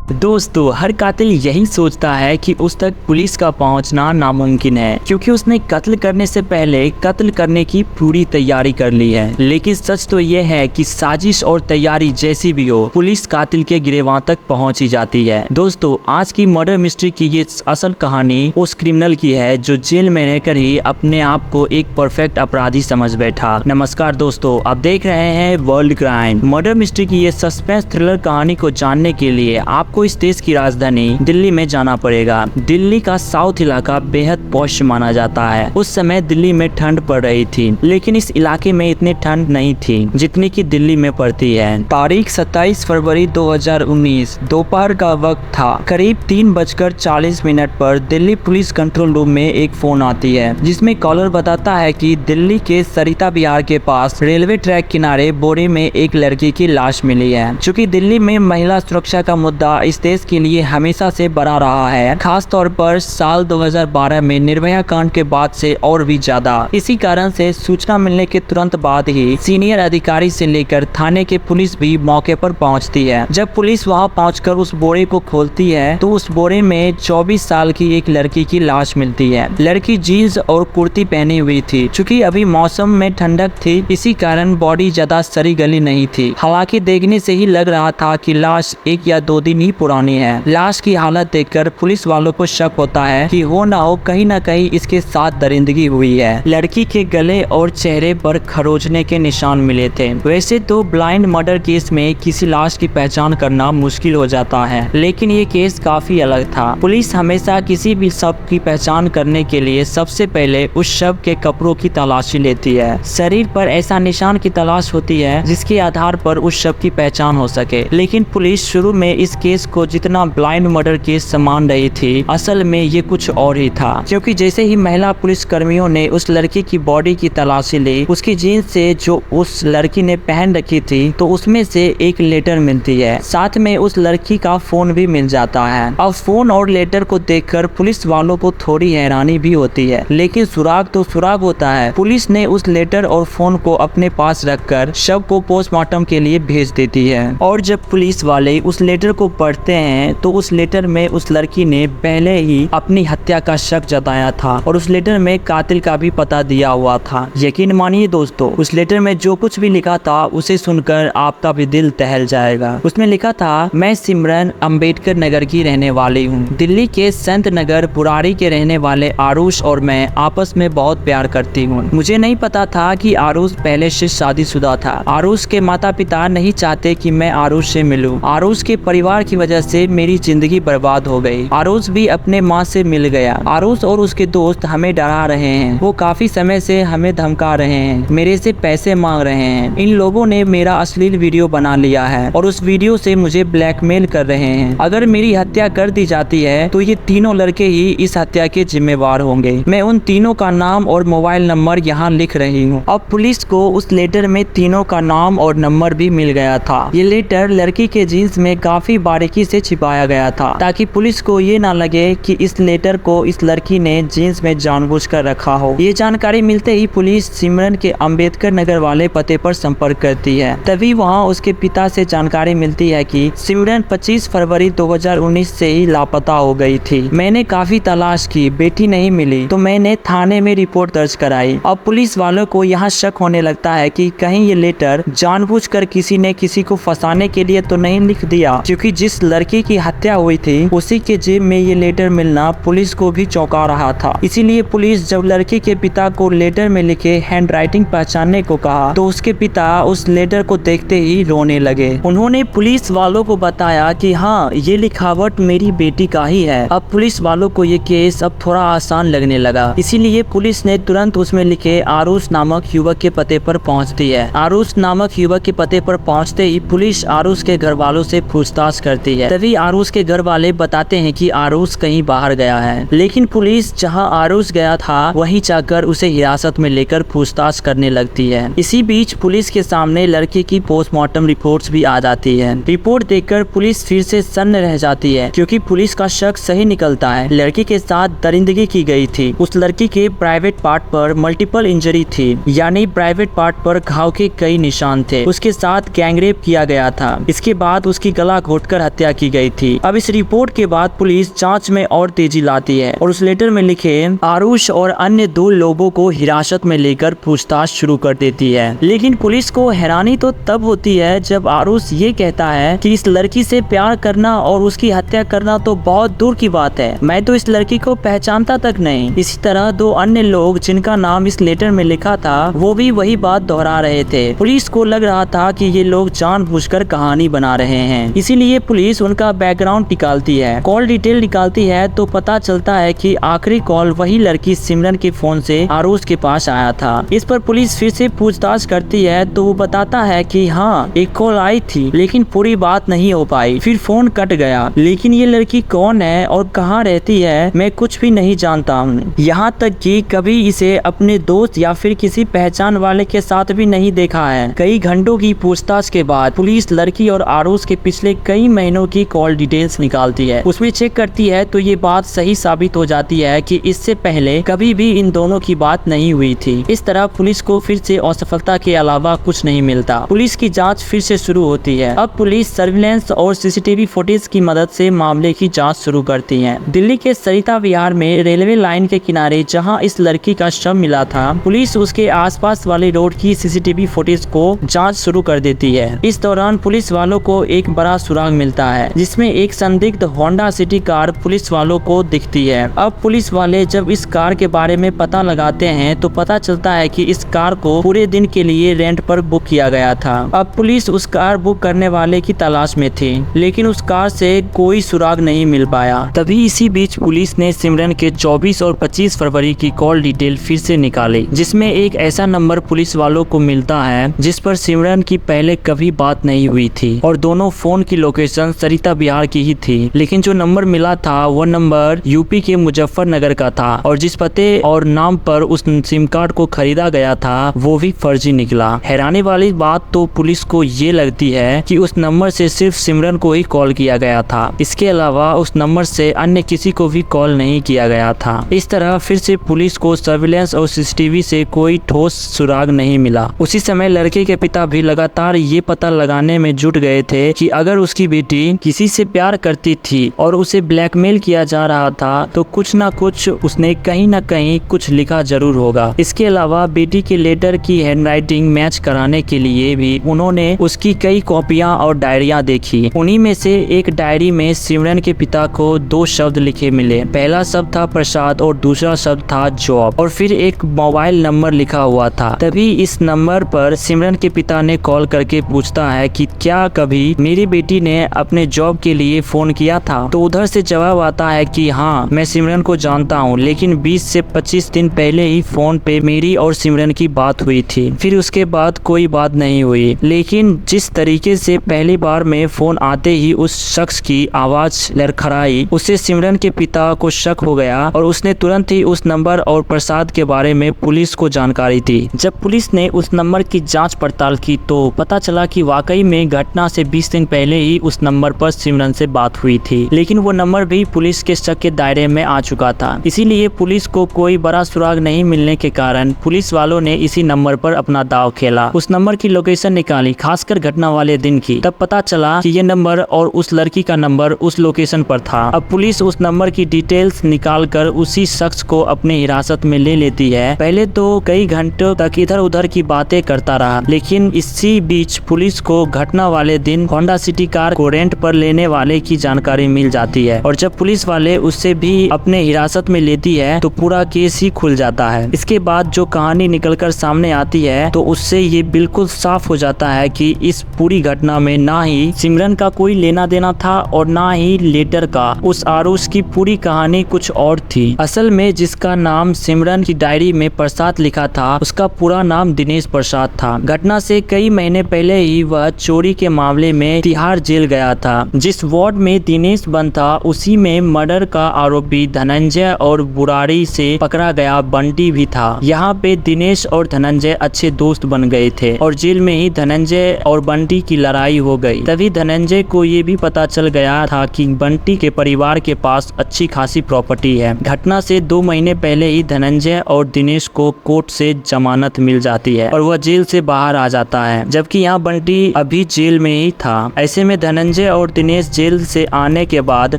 दोस्तों, हर कातिल यही सोचता है कि उस तक पुलिस का पहुंचना नामुमकिन है, क्योंकि उसने कत्ल करने से पहले कत्ल करने की पूरी तैयारी कर ली है। लेकिन सच तो यह है कि साजिश और तैयारी जैसी भी हो, पुलिस कातिल के गिरफ्तार तक पहुंच ही जाती है। दोस्तों, आज की मर्डर मिस्ट्री की ये असल कहानी उस क्रिमिनल की है जो जेल में रहकर ही अपने आप को एक परफेक्ट अपराधी समझ बैठा। नमस्कार दोस्तों, आप देख रहे हैं वर्ल्ड क्राइम। मर्डर मिस्ट्री की ये सस्पेंस थ्रिलर कहानी को जानने के लिए आपको इस देश की राजधानी दिल्ली में जाना पड़ेगा। दिल्ली का साउथ इलाका बेहद पॉश माना जाता है। उस समय दिल्ली में ठंड पड़ रही थी, लेकिन इस इलाके में इतनी ठंड नहीं थी जितनी कि दिल्ली में पड़ती है। तारीख 27 फरवरी 2019 दोपहर का वक्त था। करीब 3:40 पर दिल्ली पुलिस कंट्रोल रूम में एक फोन आती है, जिसमें कॉलर बताता है कि दिल्ली के सरिता विहार के पास रेलवे ट्रैक किनारे बोरे में एक लड़की की लाश मिली है। चूँकि दिल्ली में महिला सुरक्षा का मुद्दा इस देश के लिए हमेशा से बना रहा है, खास तौर पर साल 2012 में निर्भया कांड के बाद से और भी ज्यादा। इसी कारण से सूचना मिलने के तुरंत बाद ही सीनियर अधिकारी से लेकर थाने के पुलिस भी मौके पर पहुंचती है। जब पुलिस वहां पहुंचकर उस बोरे को खोलती है तो उस बोरे में 24 साल की एक लड़की की लाश मिलती है। लड़की जीन्स और कुर्ती पहनी हुई थी। चूँकि अभी मौसम में ठंडक थी, इसी कारण बॉडी ज्यादा सड़ी गली नहीं थी। हालांकि देखने से ही लग रहा था कि लाश 1 या 2 दिन ही पुरानी है। लाश की हालत देखकर पुलिस वालों को शक होता है कि हो ना हो कहीं ना कहीं इसके साथ दरिंदगी हुई है। लड़की के गले और चेहरे पर खरोचने के निशान मिले थे। वैसे तो ब्लाइंड मर्डर केस में किसी लाश की पहचान करना मुश्किल हो जाता है, लेकिन ये केस काफी अलग था। पुलिस हमेशा किसी भी शव की पहचान करने के लिए सबसे पहले उस शव के कपड़ों की तलाशी लेती है। शरीर पर ऐसा निशान की तलाश होती है जिसके आधार पर उस शव की पहचान हो सके। लेकिन पुलिस शुरू में इस केस को जितना ब्लाइंड मर्डर केस समान रही थी, असल में ये कुछ और ही था। क्योंकि जैसे ही महिला पुलिस कर्मियों ने उस लड़की की बॉडी की तलाशी ली, उसकी जीन्स से जो उस लड़की ने पहन रखी थी, तो उसमें से एक लेटर मिलती है। साथ में उस लड़की का फोन भी मिल जाता है। अब फोन और लेटर को देखकर पुलिस वालों को थोड़ी हैरानी भी होती है, लेकिन सुराग तो सुराग होता है। पुलिस ने उस लेटर और फोन को अपने पास रखकर शव को पोस्टमार्टम के लिए भेज देती है। और जब पुलिस वाले उस लेटर को पढ़ते हैं तो उस लेटर में उस लड़की ने पहले ही अपनी हत्या का शक जताया था और उस लेटर में कातिल का भी पता दिया हुआ था। यकीन मानिए दोस्तों, उस लेटर में जो कुछ भी लिखा था उसे सुनकर आपका भी दिल दहल जाएगा। उसमें लिखा था, मैं सिमरन अंबेडकर नगर की रहने वाली हूँ। दिल्ली के संत नगर पुरारी के रहने वाले आरुष और मैं आपस में बहुत प्यार करती हूँ। मुझे नहीं पता था कि आरुष पहले से शादीशुदा था। आरुष के माता पिता नहीं चाहते कि मैं आरुष से मिलूं। आरुष के परिवार की वजह से मेरी जिंदगी बर्बाद हो गई। आरुष भी अपने माँ से मिल गया। आरुष और उसके दोस्त हमें डरा रहे हैं। वो काफी समय से हमें धमका रहे हैं, मेरे से पैसे मांग रहे हैं। इन लोगों ने मेरा अश्लील वीडियो बना लिया है और उस वीडियो से मुझे ब्लैकमेल कर रहे हैं। अगर मेरी हत्या कर दी जाती है तो ये तीनों लड़के ही इस हत्या के जिम्मेवार होंगे। मैं उन तीनों का नाम और मोबाइल नंबर यहाँ लिख रही हूँ। अब पुलिस को उस लेटर में तीनों का नाम और नंबर भी मिल गया था। ये लेटर लड़की के जीन्स में काफी बारीकी से छिपाया गया था, ताकि पुलिस को ये ना लगे कि इस लेटर को इस लड़की ने जीन्स में जानबूझकर रखा हो। ये जानकारी मिलते ही पुलिस सिमरन के अंबेडकर नगर वाले पते पर संपर्क करती है। तभी वहाँ उसके पिता से जानकारी मिलती है कि सिमरन 25 फरवरी 2019 से ही लापता हो गई थी। मैंने काफी तलाश की, बेटी नहीं मिली, तो मैंने थाने में रिपोर्ट दर्ज कराई। अब पुलिस वालों को यहाँ शक होने लगता है कि कहीं ये लेटर जानबूझकर किसी ने किसी को फंसाने के लिए तो नहीं लिख दिया, क्योंकि जिस लड़की की हत्या हुई थी उसी के जेब में ये लेटर मिलना पुलिस को भी चौंका रहा था। इसीलिए पुलिस जब लड़की के पिता को लेटर में लिखे हैंडराइटिंग पहचानने को कहा तो उसके पिता उस लेटर को देखते ही रोने लगे। उन्होंने पुलिस वालों को बताया कि हाँ, ये लिखावट मेरी बेटी का ही है। अब पुलिस वालों को ये केस अब थोड़ा आसान लगने लगा। इसीलिए पुलिस ने तुरंत उसमें लिखे आरुष नामक युवक के पते पर पहुंचती है। आरुष नामक युवक के पते पर पहुंचते ही पुलिस आरुष के घर वालों से पूछताछ करती है। तभी आरुष के घर वाले बताते हैं कि आरुष कहीं बाहर गया है। लेकिन पुलिस जहां आरुष गया था वहीं जाकर उसे हिरासत में लेकर पूछताछ करने लगती है। इसी बीच पुलिस के सामने लड़के की पोस्टमार्टम रिपोर्ट्स भी आ जाती है। रिपोर्ट देखकर पुलिस फिर से सन्न रह जाती है, क्योंकि पुलिस का शक सही निकलता है। लड़की के साथ दरिंदगी की गई थी। उस लड़की के प्राइवेट पार्ट पर मल्टीपल इंजरी थी, यानी प्राइवेट पार्ट पर घाव के कई निशान थे। उसके साथ गैंगरेप किया गया था। इसके बाद उसकी गला घोटकर हत्या की गई थी। अब इस रिपोर्ट के बाद पुलिस जांच में और तेजी लाती है और उस लेटर में लिखे आरुष और अन्य 2 लोगों को हिरासत में लेकर पूछताछ शुरू कर देती है। लेकिन पुलिस को हैरानी तो तब होती है जब आरुष ये कहता है कि इस लड़की से प्यार करना और उसकी हत्या करना तो बहुत दूर की बात है, मैं तो इस लड़की को पहचानता तक नहीं। इसी तरह 2 अन्य लोग जिनका नाम इस लेटर में लिखा था वो भी वही बात दोहरा रहे थे। पुलिस को लग रहा था कि ये लोग जानबूझकर कहानी बना रहे हैं, इसीलिए पुलिस उनका बैकग्राउंड निकालती है, कॉल डिटेल निकालती है तो पता चलता है कि आखिरी कॉल वही लड़की सिमरन के फोन से आरुष के पास आया था। इस पर पुलिस फिर से पूछताछ करती है तो वो बताता है कि हाँ, एक कॉल आई थी लेकिन पूरी बात नहीं हो पाई, फिर फोन कट गया। लेकिन ये लड़की कौन है और कहाँ रहती है मैं कुछ भी नहीं जानता हूँ। यहाँ तक कि कभी इसे अपने दोस्त या फिर किसी पहचान वाले के साथ भी नहीं देखा है। कई घंटों की पूछताछ के बाद पुलिस लड़की और आरुष के पिछले कई महीनों की कॉल डिटेल्स निकालती है। उसमें चेक करती है तो ये बात सही साबित हो जाती है कि इससे पहले कभी भी इन दोनों की बात नहीं हुई थी। इस तरह पुलिस को फिर से असफलता के अलावा कुछ नहीं मिलता। पुलिस की जांच फिर से शुरू होती है। अब पुलिस सर्विलेंस और सीसीटीवी फुटेज की मदद से मामले की जांच शुरू करती है। दिल्ली के सरिता विहार में रेलवे लाइन के किनारे जहां इस लड़की का शव मिला था, पुलिस उसके आसपास वाले रोड की सीसीटीवी फुटेज को जांच शुरू कर देती है। इस दौरान पुलिस वालों को एक बड़ा सुराग मिलता है जिसमें एक संदिग्ध होंडा सिटी कार पुलिस वालों को दिखती है। अब पुलिस वाले जब इस कार के बारे में पता लगाते हैं तो पता चलता है कि इस कार को पूरे दिन के लिए रेंट पर बुक किया गया था। अब पुलिस उस कार बुक करने वाले की तलाश में थी लेकिन उस कार से कोई सुराग नहीं मिल पाया। तभी इसी बीच पुलिस ने सिमरन के 24 और 25 फरवरी की कॉल डिटेल फिर से निकाली जिसमें एक ऐसा नंबर पुलिस वालों को मिलता है जिस पर सिमरन की पहले कभी बात नहीं हुई थी और दोनों फोन की लोकेशन सरिता विहार की ही थी। लेकिन जो नंबर मिला था वो नंबर यूपी के मुजफ्फरनगर का था और जिस पते और नाम पर उस सिम कार्ड को खरीदा गया था वो भी फर्जी निकला। हैरानी वाली बात तो पुलिस को ये लगती है कि उस नंबर से सिर्फ सिमरन को ही कॉल किया गया था, इसके अलावा उस नंबर से अन्य किसी को भी कॉल नहीं किया गया था। इस तरह फिर से पुलिस को सर्विलेंस और सीसीटीवी से कोई ठोस सुराग नहीं मिला। उसी समय लड़के के पिता भी लगातार ये पता लगाने में जुट गए थे कि अगर उसकी बेटी किसी से प्यार करती थी और उसे ब्लैकमेल किया जा रहा था तो कुछ ना कुछ उसने कहीं ना कहीं कुछ लिखा जरूर होगा। इसके अलावा बेटी के लेटर की हैंडराइटिंग मैच कराने के लिए भी उन्होंने उसकी कई कॉपियां और डायरियां देखी। उन्हीं में से एक डायरी में सिमरन के पिता को 2 शब्द लिखे मिले। पहला शब्द था प्रसाद और दूसरा शब्द था जॉब और फिर एक मोबाइल नंबर लिखा हुआ था। तभी इस नंबर पर सिमरन के पिता ने कॉल करके पूछता है कि क्या कभी मेरी बेटी ने अपने जॉब के लिए फोन किया था। तो उधर से जवाब आता है कि हाँ, मैं सिमरन को जानता हूँ लेकिन 20 से 25 दिन पहले ही फोन पे मेरी और सिमरन की बात हुई थी, फिर उसके बाद कोई बात नहीं हुई। लेकिन जिस तरीके से पहली बार में फोन आते ही उस शख्स की आवाज लड़खड़ाई, उससे सिमरन के पिता को शक हो गया और उसने तुरंत ही उस नंबर और प्रसाद के बारे में पुलिस को जानकारी दी। जब पुलिस ने उस नंबर की जांच पड़ताल की तो पता चला कि वाकई में घटना से 20 दिन पहले ही उस नंबर पर सिमरन से बात हुई थी, लेकिन वो नंबर भी पुलिस के शक के दायरे में आ चुका था। इसीलिए पुलिस को कोई बड़ा सुराग नहीं मिलने के कारण पुलिस वालों ने इसी नंबर पर अपना दांव खेला। उस नंबर की लोकेशन निकाली, खासकर घटना वाले दिन की। तब पता चला कि ये नंबर और उस लड़की का नंबर उस लोकेशन पर था। अब पुलिस उस नंबर की डिटेल्स निकालकर उसी शख्स को अपने हिरासत में ले लेती है। पहले तो कई घंटों तक इधर उधर की बातें करता रहा, लेकिन इसी बीच पुलिस को घटना वाले दिन होंडा सिटी कार को रेंट पर लेने वाले की जानकारी मिल जाती है और जब पुलिस वाले उससे भी अपने हिरासत में लेती है तो पूरा केस ही खुल जाता है। इसके बाद जो कहानी निकलकर सामने आती है तो उससे ये बिल्कुल साफ हो जाता है कि इस पूरी घटना में ना ही सिमरन का कोई लेना देना था और ना ही लेटर का। उस आरुष की पूरी कहानी कुछ और थी। असल में जिसका नाम सिमरन की डायरी में प्रसाद लिखा था उसका पूरा नाम दिनेश प्रसाद था। घटना से कई महीने पहले ही वह चोरी के मामले में तिहाड़ जेल गया था। जिस वार्ड में दिनेश बंद था उसी में मर्डर का आरोपी धनंजय और बुराड़ी से पकड़ा गया बंटी भी था। यहाँ पे दिनेश और धनंजय अच्छे दोस्त बन गए थे और जेल में ही धनंजय और बंटी की लड़ाई हो गई। तभी धनंजय को ये भी पता चल गया था कि बंटी के परिवार के पास अच्छी खासी प्रॉपर्टी है। घटना से 2 महीने पहले ही धनंजय और दिनेश को कोर्ट से जमानत मिल जाती है और वह जेल से बाहर आ जाता है, जबकि यहाँ बंटी अभी जेल में ही था। ऐसे में धनंजय धनंजय और दिनेश जेल से आने के बाद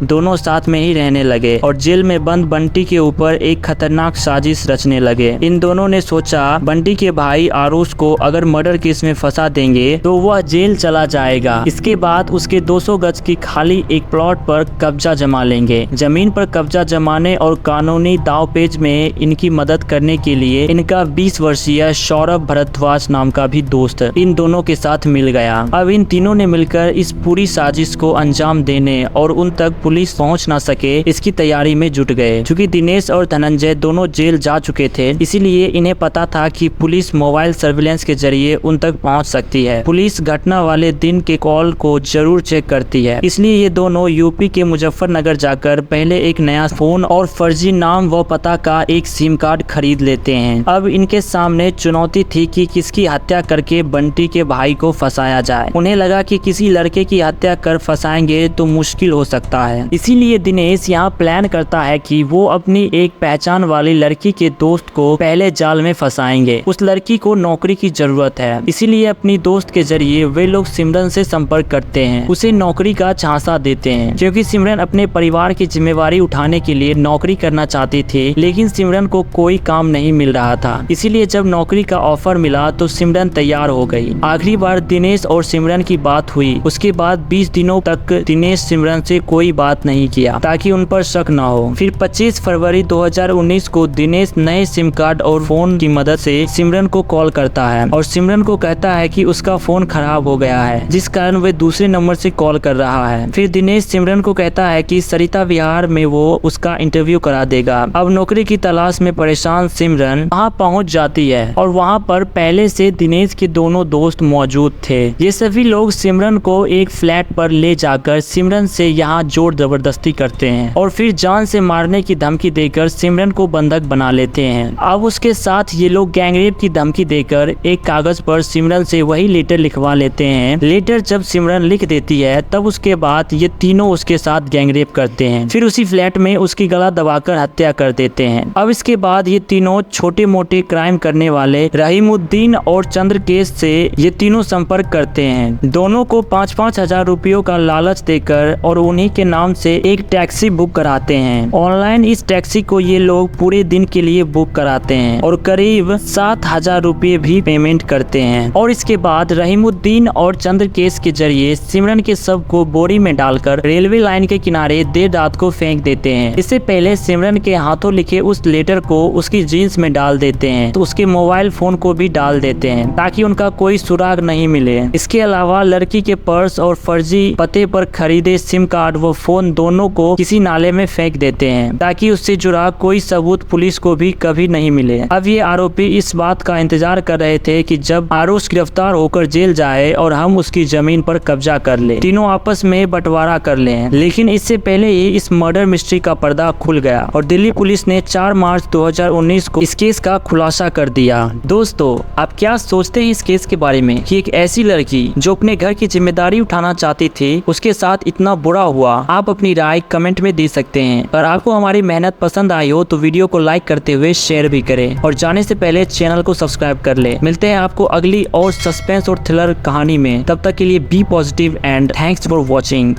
दोनों साथ में ही रहने लगे और जेल में बंद बंटी के ऊपर एक खतरनाक साजिश रचने लगे। इन दोनों ने सोचा बंटी के भाई आरुष को अगर मर्डर केस में फंसा देंगे तो वह जेल चला जाएगा। इसके बाद उसके 200 गज की खाली एक प्लॉट पर कब्जा जमा लेंगे। जमीन पर कब्जा जमाने और कानूनी दावपेच में इनकी मदद करने के लिए इनका 20 वर्षीय सौरभ भरद्वाज नाम का भी दोस्त इन दोनों के साथ मिल गया। अब इन तीनों ने मिलकर इस पूरी साजिश को अंजाम देने और उन तक पुलिस पहुंच ना सके इसकी तैयारी में जुट गए। क्योंकि दिनेश और धनंजय दोनों जेल जा चुके थे, इसीलिए इन्हें पता था कि पुलिस मोबाइल सर्विलेंस के जरिए उन तक पहुंच सकती है। पुलिस घटना वाले दिन के कॉल को जरूर चेक करती है, इसलिए ये दोनों यूपी के मुजफ्फरनगर जाकर पहले एक नया फोन और फर्जी नाम व पता का एक सिम कार्ड खरीद लेते हैं। अब इनके सामने चुनौती थी कि किसकी हत्या करके बंटी के भाई को फंसाया जाए। उन्हें लगा कि किसी लड़के की हत्या कर फंसाएंगे तो मुश्किल हो सकता है, इसीलिए दिनेश यहाँ प्लान करता है कि वो अपनी एक पहचान वाली लड़की के दोस्त को पहले जाल में फंसाएंगे। उस लड़की को नौकरी की जरूरत है, इसीलिए अपनी दोस्त के जरिए वे लोग सिमरन से संपर्क करते हैं, उसे नौकरी का झांसा देते हैं। क्योंकि सिमरन अपने परिवार की जिम्मेवारी उठाने के लिए नौकरी करना चाहती थी, लेकिन सिमरन को कोई काम नहीं मिल रहा था। इसीलिए जब नौकरी का ऑफर मिला तो सिमरन तैयार हो गई। आखिरी बार दिनेश और सिमरन की बात हुई, उसके बाद 20 दिनों तक दिनेश सिमरन से कोई बात नहीं किया ताकि उन पर शक न हो। फिर 25 फरवरी 2019 को दिनेश नए सिम कार्ड और फोन की मदद से सिमरन को कॉल करता है और सिमरन को कहता है कि उसका फोन खराब हो गया है, जिस कारण वे दूसरे नंबर से कॉल कर रहा है। फिर दिनेश सिमरन को कहता है कि सरिता विहार में वो उसका इंटरव्यू करा देगा। अब नौकरी की तलाश में परेशान सिमरन वहाँ पहुँच जाती है और वहाँ पर पहले से दिनेश के दोनों दोस्त मौजूद थे। ये सभी लोग सिमरन को एक फ्लैट पर ले जाकर सिमरन से यहाँ जोर जबरदस्ती करते हैं और फिर जान से मारने की धमकी देकर सिमरन को बंधक बना लेते हैं। अब उसके साथ ये लोग गैंगरेप की धमकी देकर एक कागज पर सिमरन से वही लेटर लिखवा लेते हैं। लेटर जब सिमरन लिख देती है तब उसके बाद ये तीनों उसके साथ गैंगरेप करते हैं, फिर उसी फ्लैट में उसकी गला दबाकर हत्या कर देते हैं। अब इसके बाद ये तीनों छोटे मोटे क्राइम करने वाले रहीमुद्दीन और चंद्रकेश से ये तीनों संपर्क करते हैं। दोनों को 5-5 हजार रुपयों का लालच देकर और उन्हीं के नाम से एक टैक्सी बुक कराते हैं। ऑनलाइन इस टैक्सी को ये लोग पूरे दिन के लिए बुक कराते हैं और करीब 7,000 रुपये भी पेमेंट करते हैं। और इसके बाद रहीमुद्दीन और चंद्रकेश के जरिए सिमरन के शव को बोरी में डालकर रेलवे लाइन के किनारे देर रात को फेंक देते हैं। इससे पहले सिमरन के हाथों लिखे उस लेटर को उसकी जीन्स में डाल देते हैं, तो उसके मोबाइल फोन को भी डाल देते हैं ताकि उनका कोई सुराग नहीं मिले। इसके अलावा लड़की के पर्स और फर्जी पते पर खरीदे सिम कार्ड व फोन दोनों को किसी नाले में फेंक देते हैं ताकि उससे जुड़ा कोई सबूत पुलिस को भी कभी नहीं मिले। अब ये आरोपी इस बात का इंतजार कर रहे थे कि जब आरुष गिरफ्तार होकर जेल जाए और हम उसकी जमीन पर कब्जा कर ले, तीनों आपस में बंटवारा कर लें। लेकिन इससे पहले ही इस मर्डर मिस्ट्री का पर्दा खुल गया और दिल्ली पुलिस ने 4 मार्च 2019 को इस केस का खुलासा कर दिया। दोस्तों, आप क्या सोचते हैं इस केस के बारे में कि एक ऐसी लड़की जो अपने घर की जिम्मेदारी उठाना चाहती थी, उसके साथ इतना बुरा हुआ? आप अपनी राय कमेंट में दे सकते हैं। अगर आपको हमारी मेहनत पसंद आई हो तो वीडियो को लाइक करते हुए शेयर भी करें और जाने से पहले चैनल को सब्सक्राइब कर ले। मिलते हैं आपको अगली और सस्पेंस और थ्रिलर कहानी में। तब तक के लिए be positive and thanks for watching.